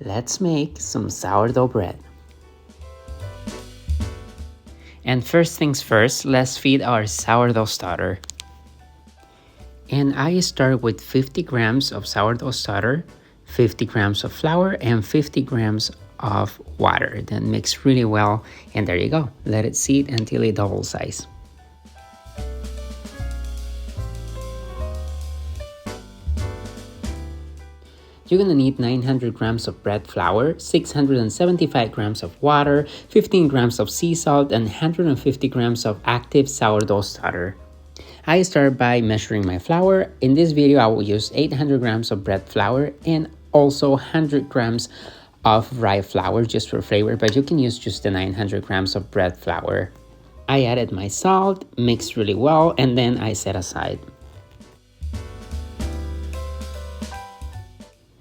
Let's make some sourdough bread. And first things first, let's feed our sourdough starter. And I start with 50 grams of sourdough starter, 50 grams of flour, and 50 grams of water. Then mix really well, and there you go. Let it sit until it doubles size. You're gonna need 900 grams of bread flour, 675 grams of water, 15 grams of sea salt, and 150 grams of active sourdough starter. I start by measuring my flour. In this video, I will use 800 grams of bread flour and also 100 grams of rye flour just for flavor, but you can use just the 900 grams of bread flour. I added my salt, mixed really well, and then I set aside.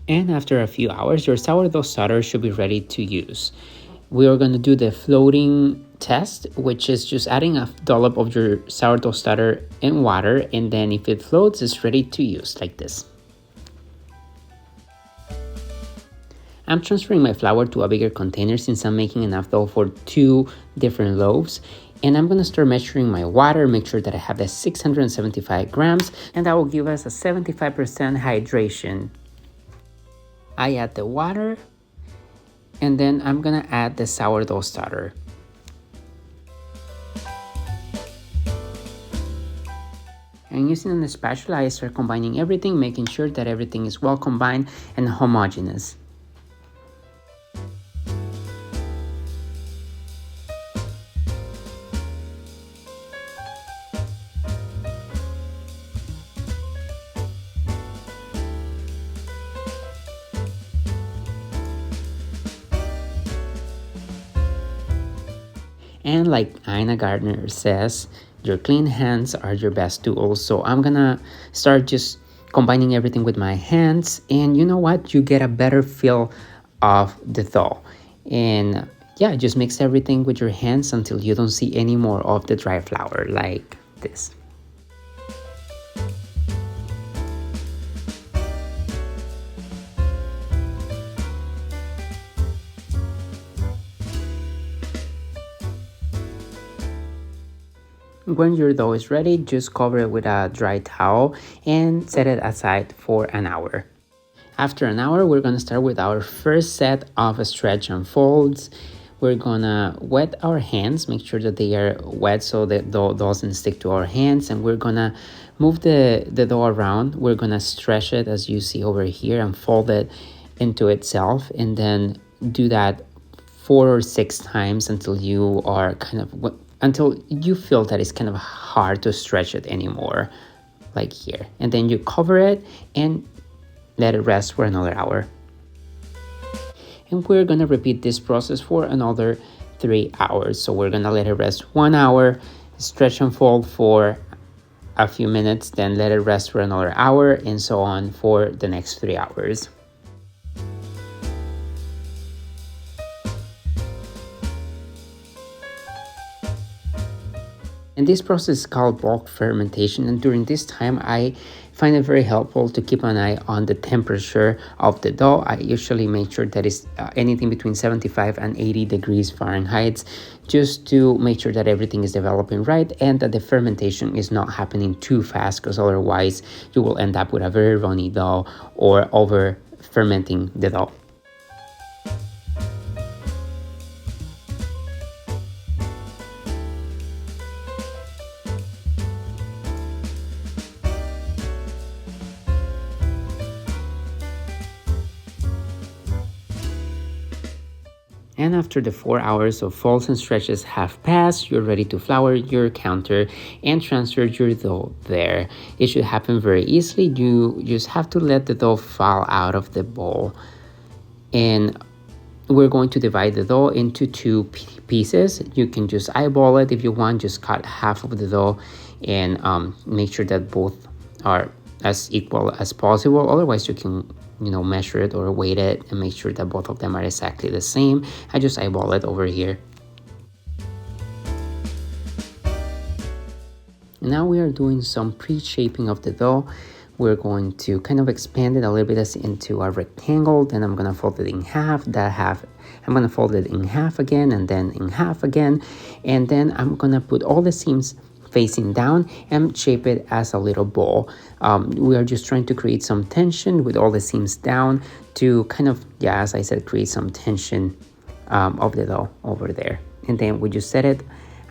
And after a few hours, your sourdough starter should be ready to use. We are going to do the floating test, which is just adding a dollop of your sourdough starter in water, and then if it floats, it's ready to use like this. I'm transferring my flour to a bigger container since I'm making enough dough for 2 different loaves. And I'm going to start measuring my water, make sure that I have the 675 grams, and that will give us a 75% hydration. I add the water, and then I'm gonna add the sourdough starter. And using a spatula, I start combining everything, making sure that everything is well combined and homogeneous. And like Ina Gardner says, your clean hands are your best tools. So I'm gonna start just combining everything with my hands. And you know what? You get a better feel of the dough. And yeah, just mix everything with your hands until you don't see any more of the dry flour like this. When your dough is ready, just cover it with a dry towel and set it aside for an hour. After an hour, we're gonna start with our first set of stretch and folds. We're gonna wet our hands, make sure that they are wet so the dough doesn't stick to our hands, and we're gonna move the dough around. We're gonna stretch it as you see over here and fold it into itself, and then do that 4 or 6 times until you are until you feel that it's kind of hard to stretch it anymore, like here. And then you cover it and let it rest for another hour. And we're gonna repeat this process for another 3 hours. So we're gonna let it rest 1 hour, stretch and fold for a few minutes, then let it rest for another hour, and so on for the next 3 hours. And this process is called bulk fermentation, and during this time I find it very helpful to keep an eye on the temperature of the dough. I usually make sure that it's anything between 75 and 80 degrees Fahrenheit, just to make sure that everything is developing right and that the fermentation is not happening too fast, because otherwise you will end up with a very runny dough or over fermenting the dough. And after the 4 hours of folds and stretches have passed, you're ready to flour your counter and transfer your dough there. It should happen very easily. You just have to let the dough fall out of the bowl. And we're going to divide the dough into 2 pieces. You can just eyeball it if you want. Just cut half of the dough and make sure that both are as equal as possible. Otherwise, you can measure it or weight it and make sure that both of them are exactly the same. I just eyeball it over here. Now we are doing some pre-shaping of the dough. we're going to kind of expand it a little bit as into a rectangle. Then I'm gonna fold it in half. That half, I'm gonna fold it in half again, and then in half again, and then I'm gonna put all the seams facing down and shape it as a little ball. We are just trying to create some tension with all the seams down to kind of, yeah, as I said, create some tension of the dough over there. And then we just set it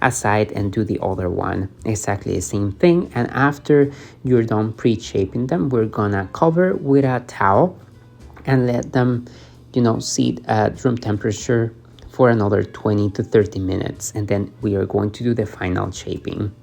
aside and do the other one exactly the same thing. And after you're done pre-shaping them, we're gonna cover with a towel and let them, sit at room temperature for another 20 to 30 minutes. And then we are going to do the final shaping.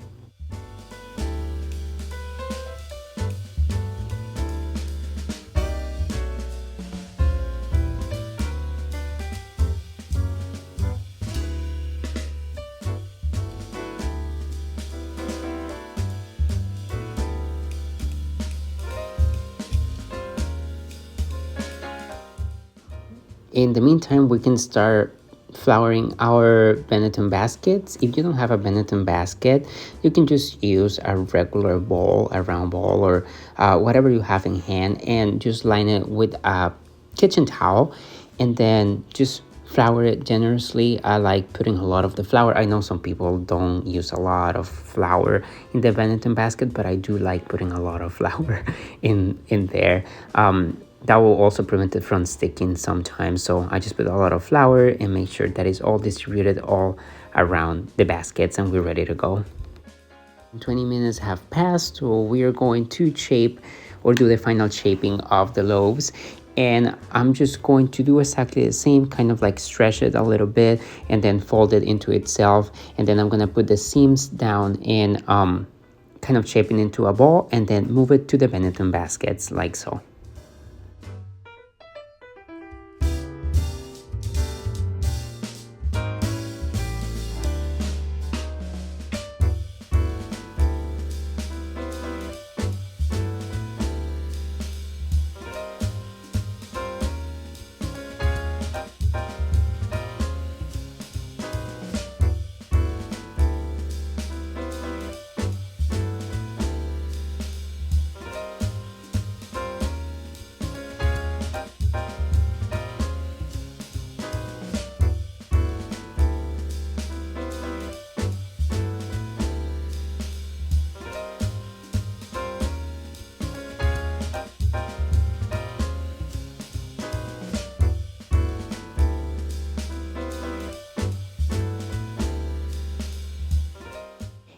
In the meantime, we can start flouring our Benetton baskets. If you don't have a Benetton basket, you can just use a regular bowl, a round bowl, or whatever you have in hand, and just line it with a kitchen towel, and then just flour it generously. I like putting a lot of the flour. I know some people don't use a lot of flour in the Benetton basket, but I do like putting a lot of flour in there. That will also prevent it from sticking sometimes. So I just put a lot of flour and make sure that it's all distributed all around the baskets, and we're ready to go. 20 minutes have passed, so we are going to shape or do the final shaping of the loaves. And I'm just going to do exactly the same, kind of like stretch it a little bit and then fold it into itself. And then I'm gonna put the seams down and kind of shaping into a ball, and then move it to the Benetton baskets like so.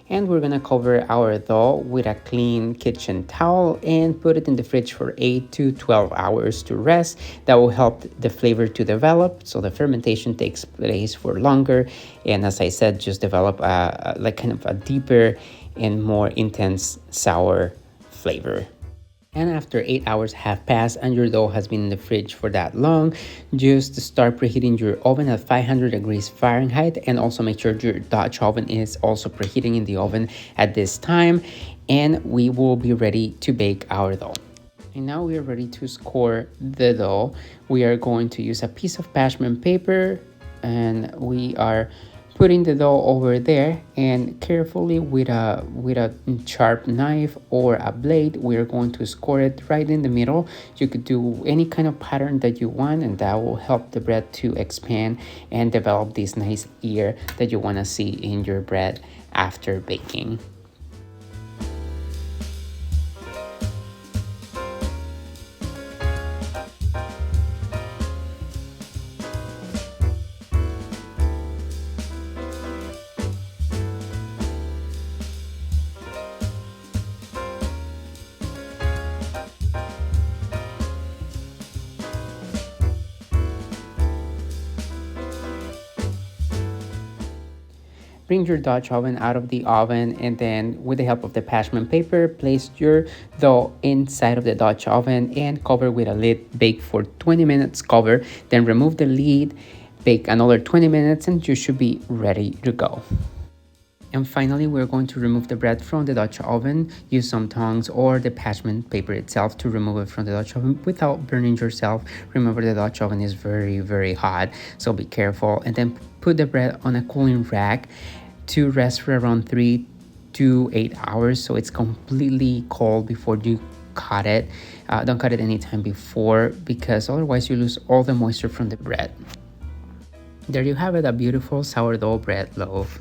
And we're gonna cover our dough with a clean kitchen towel and put it in the fridge for 8 to 12 hours to rest. That will help the flavor to develop, so the fermentation takes place for longer, and as I said, just develop like kind of a deeper and more intense sour flavor. And after 8 hours have passed and your dough has been in the fridge for that long, just start preheating your oven at 500 degrees Fahrenheit, and also make sure your Dutch oven is also preheating in the oven at this time, and we will be ready to bake our dough. And now we are ready to score the dough. We are going to use a piece of parchment paper, and we are putting the dough over there, and carefully with a sharp knife or a blade, we're going to score it right in the middle. You could do any kind of pattern that you want, and that will help the bread to expand and develop this nice ear that you want to see in your bread after baking. Bring your Dutch oven out of the oven, and then with the help of the parchment paper, place your dough inside of the Dutch oven and cover with a lid. Bake for 20 minutes, cover, then remove the lid, bake another 20 minutes, and you should be ready to go. And finally, we're going to remove the bread from the Dutch oven. Use some tongs or the parchment paper itself to remove it from the Dutch oven without burning yourself. Remember, the Dutch oven is very, very hot, so be careful. And then put the bread on a cooling rack to rest for around 3 to 8 hours, so it's completely cold before you cut it. Don't cut it anytime before, because otherwise you lose all the moisture from the bread. There you have it, a beautiful sourdough bread loaf.